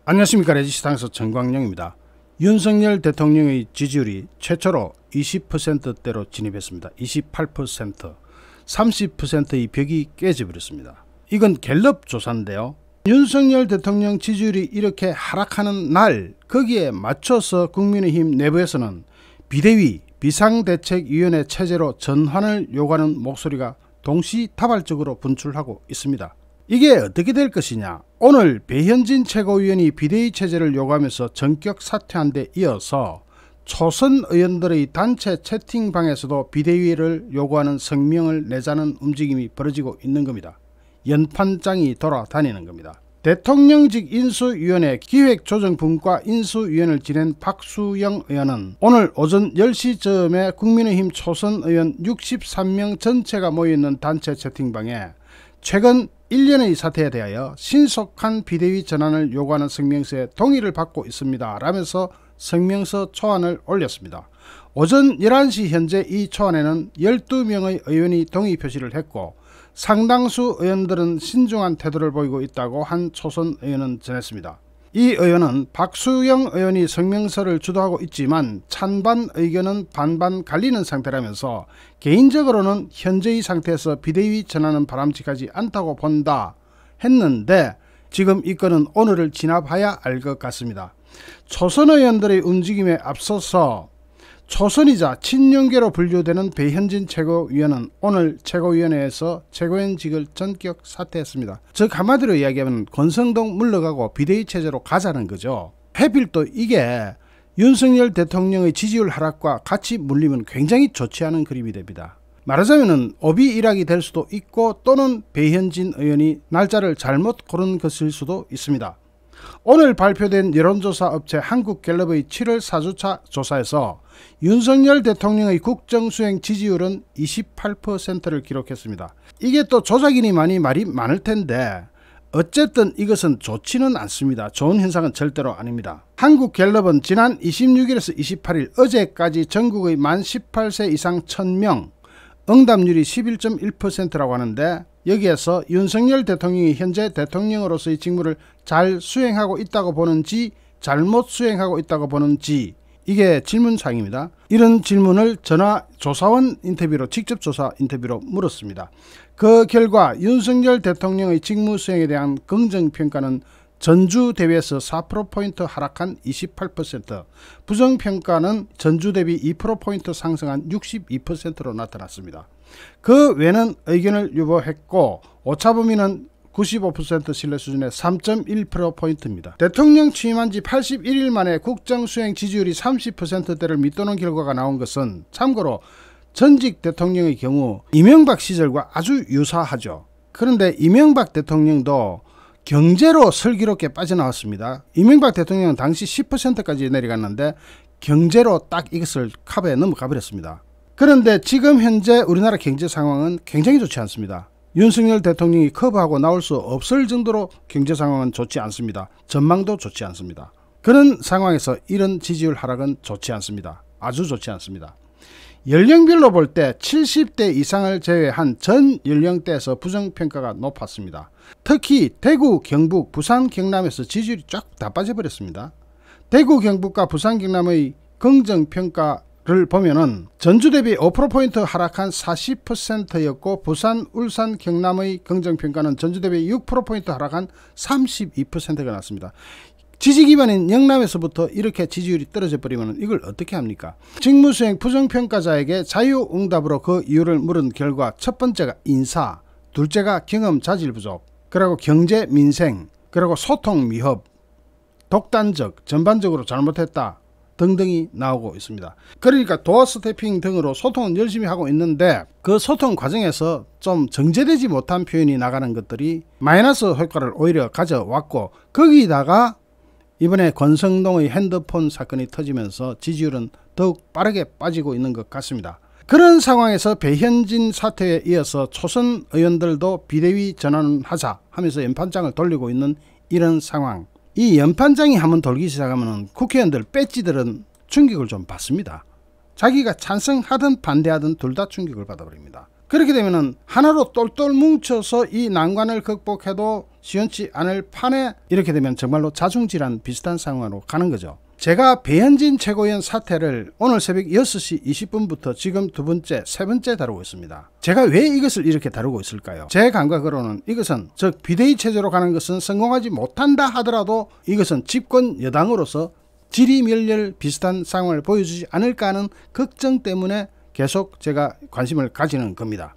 안녕하십니까. 레지스탕스 정광영입니다. 윤석열 대통령의 지지율이 최초로 20%대로 진입했습니다. 28%, 30%의 벽이 깨져버렸습니다. 이건 갤럽 조사인데요. 윤석열 대통령 지지율이 이렇게 하락하는 날, 거기에 맞춰서 국민의힘 내부에서는 비대위 비상대책위원회 체제로 전환을 요구하는 목소리가 동시다발적으로 분출하고 있습니다. 이게 어떻게 될 것이냐. 오늘 배현진 최고위원이 비대위 체제를 요구하면서 전격 사퇴한 데 이어서 초선 의원들의 단체 채팅방에서도 비대위를 요구하는 성명을 내자는 움직임이 벌어지고 있는 겁니다. 연판장이 돌아다니는 겁니다. 대통령직 인수위원회 기획조정분과 인수위원을 지낸 박수영 의원은 오늘 오전 10시쯤에 국민의힘 초선 의원 63명 전체가 모여있는 단체 채팅방에 최근 1년의 사태에 대하여 신속한 비대위 전환을 요구하는 성명서에 동의를 받고 있습니다 라면서 성명서 초안을 올렸습니다. 오전 11시 현재 이 초안에는 12명의 의원이 동의 표시를 했고 상당수 의원들은 신중한 태도를 보이고 있다고 한 초선 의원은 전했습니다. 이 의원은 박수영 의원이 성명서를 주도하고 있지만 찬반 의견은 반반 갈리는 상태라면서 개인적으로는 현재의 상태에서 비대위 전환은 바람직하지 않다고 본다 했는데 지금 이 건은 오늘을 지나봐야 알 것 같습니다. 초선 의원들의 움직임에 앞서서 초선이자 친윤계로 분류되는 배현진 최고위원은 오늘 최고위원회에서 최고위원직을 전격 사퇴했습니다. 즉 한마디로 이야기하면 권성동 물러가고 비대위 체제로 가자는 거죠. 하필 또 이게 윤석열 대통령의 지지율 하락과 같이 물리면 굉장히 좋지 않은 그림이 됩니다. 말하자면 오비일학이 될 수도 있고 또는 배현진 의원이 날짜를 잘못 고른 것일 수도 있습니다. 오늘 발표된 여론조사 업체 한국갤럽의 7월 4주차 조사에서 윤석열 대통령의 국정수행 지지율은 28%를 기록했습니다. 이게 또 조작이니 말이 많을 텐데 어쨌든 이것은 좋지는 않습니다. 좋은 현상은 절대로 아닙니다. 한국갤럽은 지난 26일에서 28일 어제까지 전국의 만 18세 이상 1000명 응답률이 11.1%라고 하는데 여기에서 윤석열 대통령이 현재 대통령으로서의 직무를 잘 수행하고 있다고 보는지 잘못 수행하고 있다고 보는지 이게 질문사항입니다. 이런 질문을 전화조사원 인터뷰로 직접 조사 인터뷰로 물었습니다. 그 결과 윤석열 대통령의 직무 수행에 대한 긍정평가는 전주 대비해서 4%포인트 하락한 28%, 부정평가는 전주 대비 2%포인트 상승한 62%로 나타났습니다. 그 외는 의견을 유보했고 오차범위는 95% 신뢰 수준의 3.1%포인트입니다. 대통령 취임한 지 81일 만에 국정수행 지지율이 30%대를 밑도는 결과가 나온 것은 참고로 전직 대통령의 경우 이명박 시절과 아주 유사하죠. 그런데 이명박 대통령도 경제로 슬기롭게 빠져나왔습니다. 이명박 대통령은 당시 10%까지 내려갔는데 경제로 딱 이것을 커버해 넘어가 버렸습니다. 그런데 지금 현재 우리나라 경제 상황은 굉장히 좋지 않습니다. 윤석열 대통령이 커버하고 나올 수 없을 정도로 경제 상황은 좋지 않습니다. 전망도 좋지 않습니다. 그런 상황에서 이런 지지율 하락은 좋지 않습니다. 아주 좋지 않습니다. 연령별로 볼 때 70대 이상을 제외한 전 연령대에서 부정평가가 높았습니다. 특히 대구, 경북, 부산, 경남에서 지지율이 쫙 다 빠져버렸습니다. 대구, 경북과 부산, 경남의 긍정평가를 보면은 전주 대비 5%포인트 하락한 40%였고 부산, 울산, 경남의 긍정평가는 전주 대비 6%포인트 하락한 32%가 났습니다. 지지기반인 영남에서부터 이렇게 지지율이 떨어져 버리면 이걸 어떻게 합니까? 직무수행 부정평가자에게 자유응답으로 그 이유를 물은 결과 첫 번째가 인사, 둘째가 경험 자질 부족, 그리고 경제 민생, 그리고 소통 미흡, 독단적, 전반적으로 잘못했다 등등이 나오고 있습니다. 그러니까 도어 스태핑 등으로 소통은 열심히 하고 있는데 그 소통 과정에서 좀 정제되지 못한 표현이 나가는 것들이 마이너스 효과를 오히려 가져왔고 거기다가 이번에 권성동의 핸드폰 사건이 터지면서 지지율은 더욱 빠르게 빠지고 있는 것 같습니다. 그런 상황에서 배현진 사태에 이어서 초선 의원들도 비대위 전환하자 하면서 연판장을 돌리고 있는 이런 상황. 이 연판장이 한번 돌기 시작하면 국회의원들 배지들은 충격을 좀 받습니다. 자기가 찬성하든 반대하든 둘 다 충격을 받아버립니다. 그렇게 되면은 하나로 똘똘 뭉쳐서 이 난관을 극복해도 시원치 않을 판에 이렇게 되면 정말로 자중질환 비슷한 상황으로 가는 거죠. 제가 배현진 최고위원 사태를 오늘 새벽 6시 20분부터 지금 두 번째, 세 번째 다루고 있습니다. 제가 왜 이것을 이렇게 다루고 있을까요? 제 감각으로는 이것은 즉 비대위 체제로 가는 것은 성공하지 못한다 하더라도 이것은 집권 여당으로서 지리멸렬 비슷한 상황을 보여주지 않을까 하는 걱정 때문에 계속 제가 관심을 가지는 겁니다.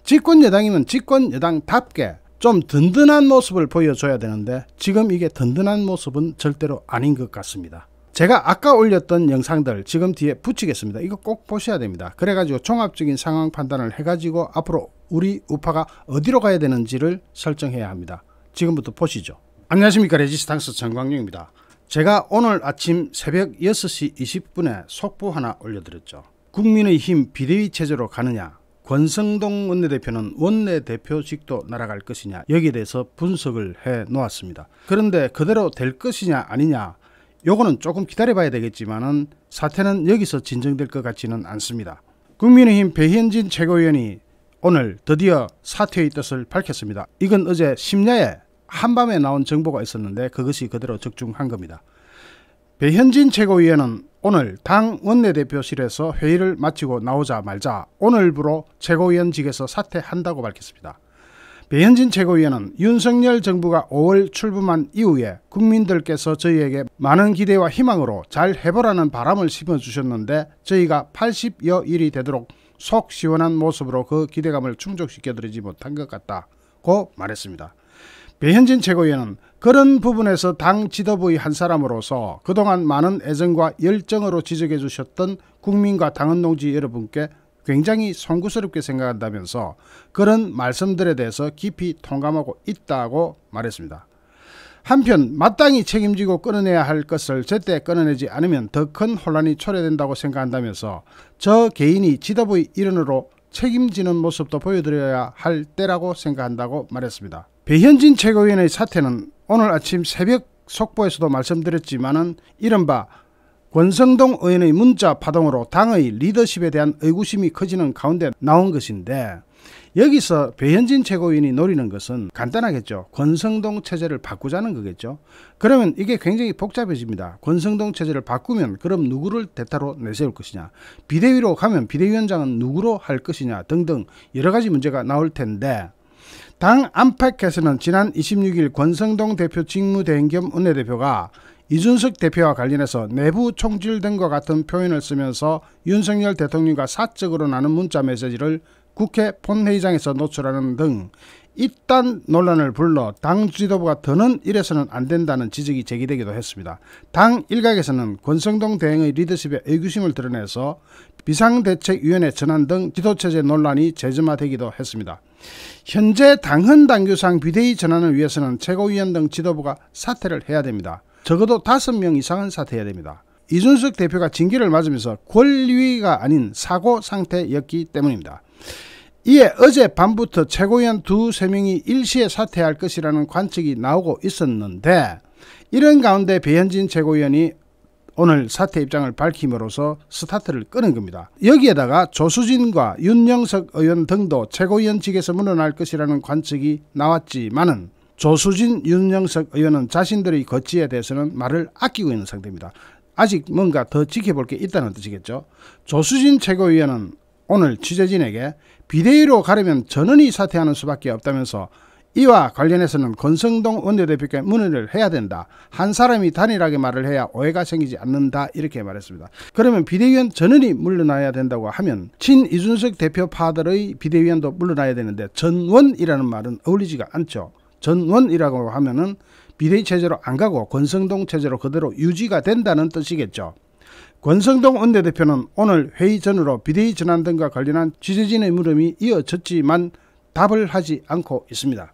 집권 여당이면 집권 여당답게 좀 든든한 모습을 보여줘야 되는데 지금 이게 든든한 모습은 절대로 아닌 것 같습니다. 제가 아까 올렸던 영상들 지금 뒤에 붙이겠습니다. 이거 꼭 보셔야 됩니다. 그래가지고 종합적인 상황 판단을 해가지고 앞으로 우리 우파가 어디로 가야 되는지를 설정해야 합니다. 지금부터 보시죠. 안녕하십니까. 레지스탕스 정광용입니다. 제가 오늘 아침 새벽 6시 20분에 속보 하나 올려드렸죠. 국민의힘 비대위 체제로 가느냐, 권성동 원내대표는 원내대표직도 날아갈 것이냐, 여기에 대해서 분석을 해 놓았습니다. 그런데 그대로 될 것이냐 아니냐, 요거는 조금 기다려 봐야 되겠지만은 사태는 여기서 진정될 것 같지는 않습니다. 국민의힘 배현진 최고위원이 오늘 드디어 사퇴의 뜻을 밝혔습니다. 이건 어제 심야에 한밤에 나온 정보가 있었는데 그것이 그대로 적중한 겁니다. 배현진 최고위원은 오늘 당 원내대표실에서 회의를 마치고 나오자마자 오늘부로 최고위원직에서 사퇴한다고 밝혔습니다. 배현진 최고위원은 윤석열 정부가 5월 출범한 이후에 국민들께서 저희에게 많은 기대와 희망으로 잘 해보라는 바람을 심어주셨는데 저희가 80여 일이 되도록 속 시원한 모습으로 그 기대감을 충족시켜드리지 못한 것 같다고 말했습니다. 배현진 최고위원은 그런 부분에서 당 지도부의 한 사람으로서 그동안 많은 애정과 열정으로 지적해 주셨던 국민과 당원 동지 여러분께 굉장히 송구스럽게 생각한다면서 그런 말씀들에 대해서 깊이 통감하고 있다고 말했습니다. 한편 마땅히 책임지고 끊어내야 할 것을 제때 끊어내지 않으면 더 큰 혼란이 초래된다고 생각한다면서 저 개인이 지도부의 일원으로 책임지는 모습도 보여드려야 할 때라고 생각한다고 말했습니다. 배현진 최고위원의 사태는 오늘 아침 새벽 속보에서도 말씀드렸지만은 이른바 권성동 의원의 문자 파동으로 당의 리더십에 대한 의구심이 커지는 가운데 나온 것인데 여기서 배현진 최고위원이 노리는 것은 간단하겠죠. 권성동 체제를 바꾸자는 거겠죠. 그러면 이게 굉장히 복잡해집니다. 권성동 체제를 바꾸면 그럼 누구를 대타로 내세울 것이냐, 비대위로 가면 비대위원장은 누구로 할 것이냐 등등 여러 가지 문제가 나올 텐데 당 안팎에서는 지난 26일 권성동 대표 직무대행 겸 원내대표가 이준석 대표와 관련해서 내부 총질 등과 같은 표현을 쓰면서 윤석열 대통령과 사적으로 나눈 문자 메시지를 국회 본회의장에서 노출하는 등 이딴 논란을 불러 당 지도부가 더는 이래서는 안 된다는 지적이 제기되기도 했습니다. 당 일각에서는 권성동 대행의 리더십에 의구심을 드러내서 비상대책위원회 전환 등 지도체제 논란이 재점화되기도 했습니다. 현재 당헌 당규상 비대위 전환을 위해서는 최고위원 등 지도부가 사퇴를 해야 됩니다. 적어도 5명 이상은 사퇴해야 됩니다. 이준석 대표가 징계를 맞으면서 권위가 아닌 사고 상태였기 때문입니다. 이에 어제 밤부터 최고위원 2-3명이 일시에 사퇴할 것이라는 관측이 나오고 있었는데 이런 가운데 배현진 최고위원이 오늘 사퇴 입장을 밝힘으로써 스타트를 끄는 겁니다. 여기에다가 조수진과 윤영석 의원 등도 최고위원직에서 물러날 것이라는 관측이 나왔지만은 조수진, 윤영석 의원은 자신들의 거취에 대해서는 말을 아끼고 있는 상태입니다. 아직 뭔가 더 지켜볼 게 있다는 뜻이겠죠. 조수진 최고위원은 오늘 취재진에게 비대위로 가려면 전원이 사퇴하는 수밖에 없다면서 이와 관련해서는 권성동 원내대표께 문의를 해야 된다. 한 사람이 단일하게 말을 해야 오해가 생기지 않는다. 이렇게 말했습니다. 그러면 비대위원 전원이 물러나야 된다고 하면 친 이준석 대표 파들의 비대위원도 물러나야 되는데 전원이라는 말은 어울리지가 않죠. 전원이라고 하면은 비대위 체제로 안 가고 권성동 체제로 그대로 유지가 된다는 뜻이겠죠. 권성동 원내대표는 오늘 회의 전후로 비대위 전환 등과 관련한 취재진의 물음이 이어졌지만 답을 하지 않고 있습니다.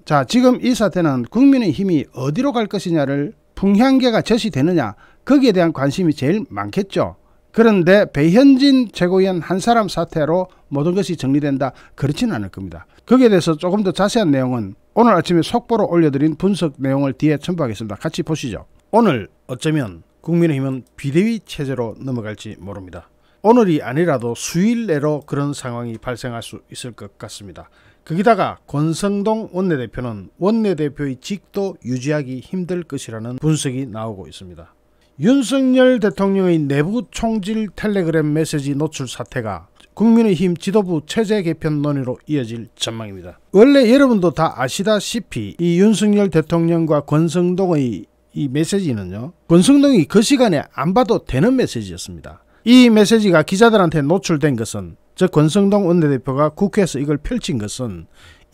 자, 지금 이 사태는 국민의힘이 어디로 갈 것이냐를 풍향계가 제시되느냐, 거기에 대한 관심이 제일 많겠죠. 그런데 배현진 최고위원 한 사람 사태로 모든 것이 정리된다, 그렇지는 않을 겁니다. 거기에 대해서 조금 더 자세한 내용은 오늘 아침에 속보로 올려드린 분석 내용을 뒤에 첨부하겠습니다. 같이 보시죠. 오늘 어쩌면 국민의힘은 비대위 체제로 넘어갈지 모릅니다. 오늘이 아니라도 수일 내로 그런 상황이 발생할 수 있을 것 같습니다. 거기다가 권성동 원내대표는 원내대표의 직도 유지하기 힘들 것이라는 분석이 나오고 있습니다. 윤석열 대통령의 내부 총질 텔레그램 메시지 노출 사태가 국민의힘 지도부 체제 개편 논의로 이어질 전망입니다. 원래 여러분도 다 아시다시피 이 윤석열 대통령과 권성동의 이 메시지는요, 권성동이 그 시간에 안 봐도 되는 메시지였습니다. 이 메시지가 기자들한테 노출된 것은, 즉 권성동 원내대표가 국회에서 이걸 펼친 것은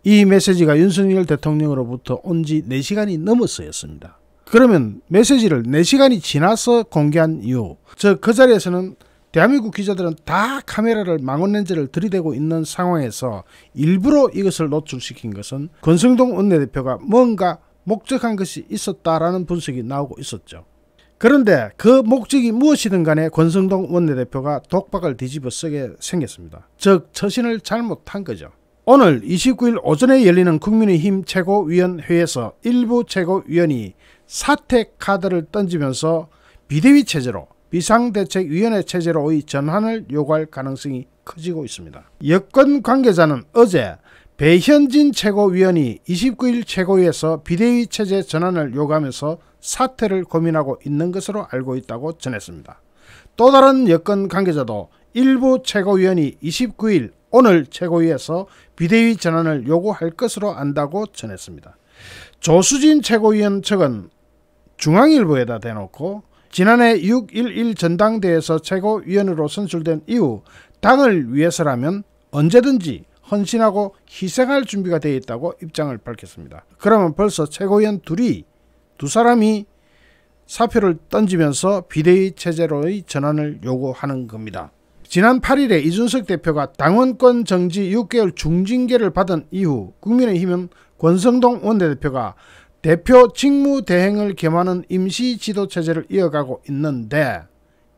이 메시지가 윤석열 대통령으로부터 온 지 4시간이 넘어서였습니다. 그러면 메시지를 4시간이 지나서 공개한 이유, 즉 그 자리에서는 대한민국 기자들은 다 카메라를 망원렌즈를 들이대고 있는 상황에서 일부러 이것을 노출시킨 것은 권성동 원내대표가 뭔가 목적한 것이 있었다라는 분석이 나오고 있었죠. 그런데 그 목적이 무엇이든 간에 권성동 원내대표가 독박을 뒤집어 쓰게 생겼습니다. 즉 처신을 잘못한 거죠. 오늘 29일 오전에 열리는 국민의힘 최고위원회에서 일부 최고위원이 사퇴 카드를 던지면서 비대위 체제로, 비상대책위원회 체제로의 전환을 요구할 가능성이 커지고 있습니다. 여권 관계자는 어제 배현진 최고위원이 29일 최고위에서 비대위 체제 전환을 요구하면서 사퇴를 고민하고 있는 것으로 알고 있다고 전했습니다. 또 다른 여권 관계자도 일부 최고위원이 29일 오늘 최고위에서 비대위 전환을 요구할 것으로 안다고 전했습니다. 조수진 최고위원 측은 중앙일보에다 대놓고 지난해 6.11 전당대회에서 최고위원으로 선출된 이후 당을 위해서라면 언제든지 헌신하고 희생할 준비가 되어 있다고 입장을 밝혔습니다. 그러면 벌써 최고위원 두 사람이 사표를 던지면서 비대위 체제로의 전환을 요구하는 겁니다. 지난 8일에 이준석 대표가 당원권 정지 6개월 중징계를 받은 이후 국민의힘은 권성동 원내대표가 대표 직무 대행을 겸하는 임시 지도체제를 이어가고 있는데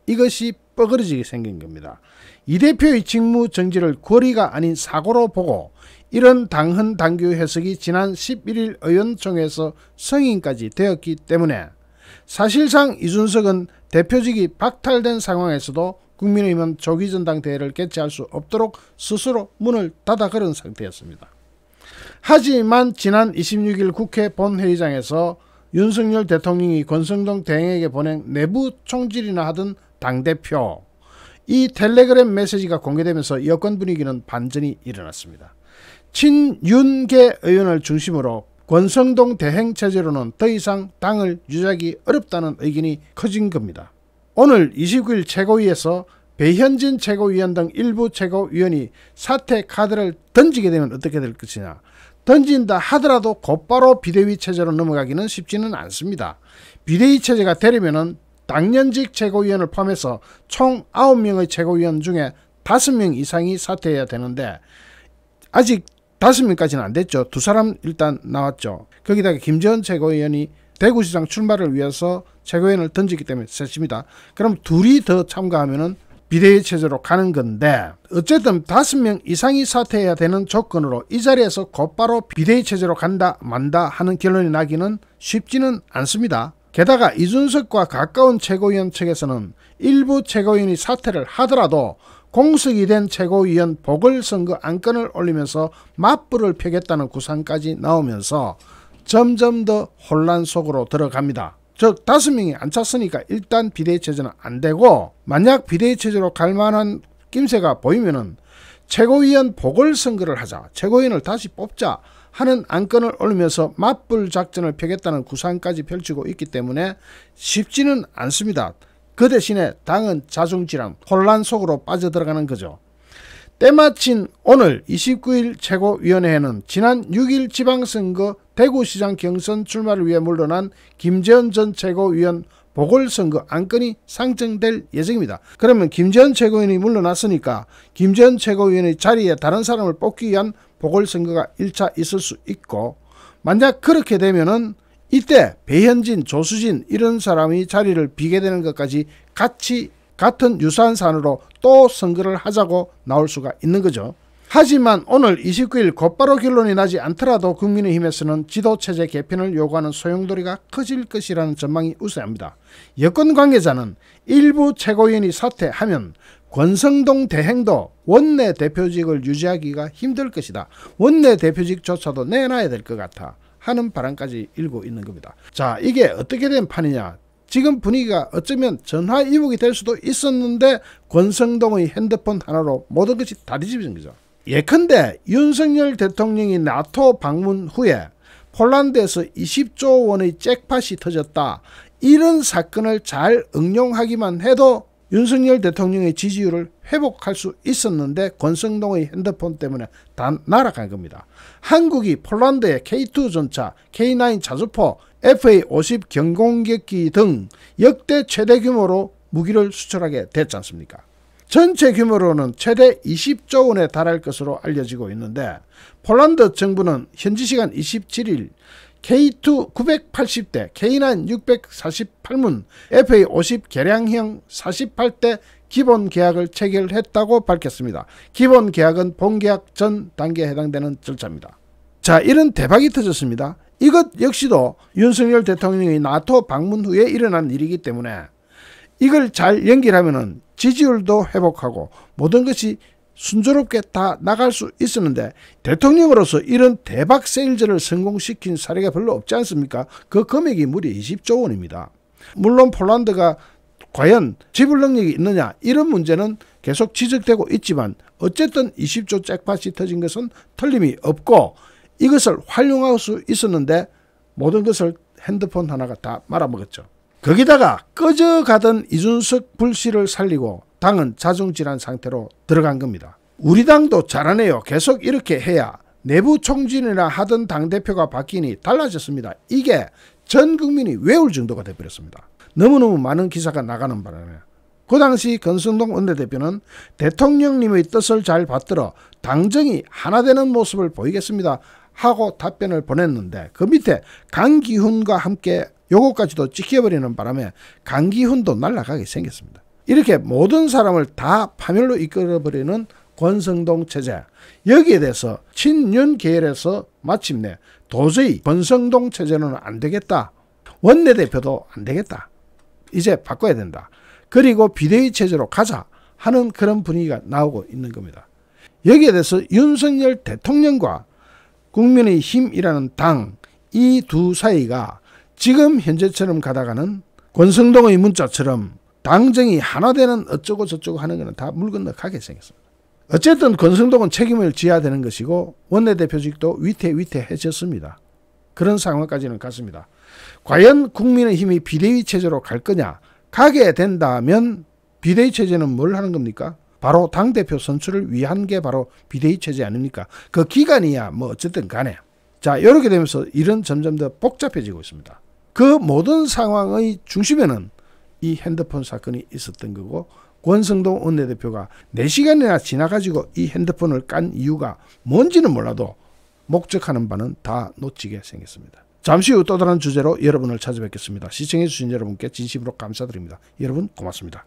이것이 뻐그러지게 생긴 겁니다. 이 대표의 직무 정지를 권리가 아닌 사고로 보고 이런 당헌 당규 해석이 지난 11일 의원총회에서 승인까지 되었기 때문에 사실상 이준석은 대표직이 박탈된 상황에서도 국민의힘은 조기전당대회를 개최할 수 없도록 스스로 문을 닫아 걸은 상태였습니다. 하지만 지난 26일 국회 본회의장에서 윤석열 대통령이 권성동 대행에게 보낸 내부 총질이나 하던 당대표, 이 텔레그램 메시지가 공개되면서 여권 분위기는 반전이 일어났습니다. 친윤계 의원을 중심으로 권성동 대행 체제로는 더 이상 당을 유지하기 어렵다는 의견이 커진 겁니다. 오늘 29일 최고위에서 배현진 최고위원 등 일부 최고위원이 사퇴 카드를 던지게 되면 어떻게 될 것이냐. 던진다 하더라도 곧바로 비대위 체제로 넘어가기는 쉽지는 않습니다. 비대위 체제가 되려면 당연직 최고위원을 포함해서 총 9명의 최고위원 중에 5명 이상이 사퇴해야 되는데 아직 5명까지는 안 됐죠. 2사람 일단 나왔죠. 거기다가 김재원 최고위원이 대구시장 출마를 위해서 최고위원을 던지기 때문에 셋입니다. 그럼 둘이 더 참가하면은 비대위 체제로 가는 건데 어쨌든 5명 이상이 사퇴해야 되는 조건으로 이 자리에서 곧바로 비대위 체제로 간다 만다 하는 결론이 나기는 쉽지는 않습니다. 게다가 이준석과 가까운 최고위원 측에서는 일부 최고위원이 사퇴를 하더라도 공석이 된 최고위원 보궐선거 안건을 올리면서 맞불을 펴겠다는 구상까지 나오면서 점점 더 혼란 속으로 들어갑니다. 즉 5명이 안 찼으니까 일단 비대위 체제는 안 되고 만약 비대위 체제로 갈 만한 낌새가 보이면은 최고위원 보궐선거를 하자, 최고위원을 다시 뽑자 하는 안건을 올리면서 맞불 작전을 펴겠다는 구상까지 펼치고 있기 때문에 쉽지는 않습니다. 그 대신에 당은 자중질환, 혼란 속으로 빠져들어가는 거죠. 때마침 오늘 29일 최고위원회에는 지난 6일 지방선거 대구시장 경선 출마를 위해 물러난 김재원 전 최고위원 보궐선거 안건이 상정될 예정입니다. 그러면 김재원 최고위원이 물러났으니까 김재원 최고위원의 자리에 다른 사람을 뽑기 위한 보궐선거가 1차 있을 수 있고 만약 그렇게 되면은 이때 배현진, 조수진 이런 사람이 자리를 비게 되는 것까지 같은 유사한 사안으로 또 선거를 하자고 나올 수가 있는 거죠. 하지만 오늘 29일 곧바로 결론이 나지 않더라도 국민의힘에서는 지도체제 개편을 요구하는 소용돌이가 커질 것이라는 전망이 우세합니다. 여권 관계자는 일부 최고위원이 사퇴하면 권성동 대행도 원내대표직을 유지하기가 힘들 것이다. 원내대표직조차도 내놔야 될 것 같아 하는 바람까지 일고 있는 겁니다. 자, 이게 어떻게 된 판이냐. 지금 분위기가 어쩌면 전화위복이 될 수도 있었는데 권성동의 핸드폰 하나로 모든 것이 다 뒤집어진 거죠. 예컨대 윤석열 대통령이 나토 방문 후에 폴란드에서 20조 원의 잭팟이 터졌다. 이런 사건을 잘 응용하기만 해도 윤석열 대통령의 지지율을 회복할 수 있었는데 권성동의 핸드폰 때문에 다 날아간 겁니다. 한국이 폴란드에 K2 전차, K9 자주포, FA-50 경공격기 등 역대 최대 규모로 무기를 수출하게 됐지 않습니까? 전체 규모로는 최대 20조 원에 달할 것으로 알려지고 있는데 폴란드 정부는 현지 시간 27일 K2 980대, K9 648문, FA-50 개량형 48대 기본 계약을 체결했다고 밝혔습니다. 기본 계약은 본계약 전 단계에 해당되는 절차입니다. 자, 이런 대박이 터졌습니다. 이것 역시도 윤석열 대통령이 나토 방문 후에 일어난 일이기 때문에 이걸 잘 연결하면 지지율도 회복하고 모든 것이 순조롭게 다 나갈 수 있었는데 대통령으로서 이런 대박 세일즈를 성공시킨 사례가 별로 없지 않습니까? 그 금액이 무려 20조 원입니다. 물론 폴란드가 과연 지불 능력이 있느냐 이런 문제는 계속 지적되고 있지만 어쨌든 20조 잭팟이 터진 것은 틀림이 없고 이것을 활용할 수 있었는데 모든 것을 핸드폰 하나가 다 말아먹었죠. 거기다가 꺼져가던 이준석 불씨를 살리고 당은 자중질환 상태로 들어간 겁니다. 우리 당도 잘하네요. 계속 이렇게 해야 내부 총진이나 하던 당대표가 바뀌니 달라졌습니다. 이게 전 국민이 외울 정도가 돼버렸습니다. 너무너무 많은 기사가 나가는 바람에 그 당시 권성동 원내대표는 대통령님의 뜻을 잘 받들어 당정이 하나 되는 모습을 보이겠습니다 하고 답변을 보냈는데 그 밑에 강기훈과 함께 요거까지도 찍혀버리는 바람에 강기훈도 날아가게 생겼습니다. 이렇게 모든 사람을 다 파멸로 이끌어버리는 권성동 체제, 여기에 대해서 친윤 계열에서 마침내 도저히 권성동 체제는 안 되겠다. 원내대표도 안 되겠다. 이제 바꿔야 된다. 그리고 비대위 체제로 가자 하는 그런 분위기가 나오고 있는 겁니다. 여기에 대해서 윤석열 대통령과 국민의힘이라는 당, 이 두 사이가 지금 현재처럼 가다가는 권성동의 문자처럼 당정이 하나 되는 어쩌고 저쩌고 하는 것은 다 물 건너가게 생겼습니다. 어쨌든 권성동은 책임을 져야 되는 것이고 원내대표직도 위태위태해졌습니다. 그런 상황까지는 갔습니다. 과연 국민의힘이 비대위 체제로 갈 거냐? 가게 된다면 비대위 체제는 뭘 하는 겁니까? 바로 당대표 선출을 위한 게 바로 비대위 체제 아닙니까? 그 기간이야 뭐 어쨌든 간에. 자, 이렇게 되면서 일은 점점 더 복잡해지고 있습니다. 그 모든 상황의 중심에는 이 핸드폰 사건이 있었던 거고 권성동 원내대표가 4시간이나 지나가지고 이 핸드폰을 깐 이유가 뭔지는 몰라도 목적하는 바는 다 놓치게 생겼습니다. 잠시 후 또 다른 주제로 여러분을 찾아뵙겠습니다. 시청해주신 여러분께 진심으로 감사드립니다. 여러분 고맙습니다.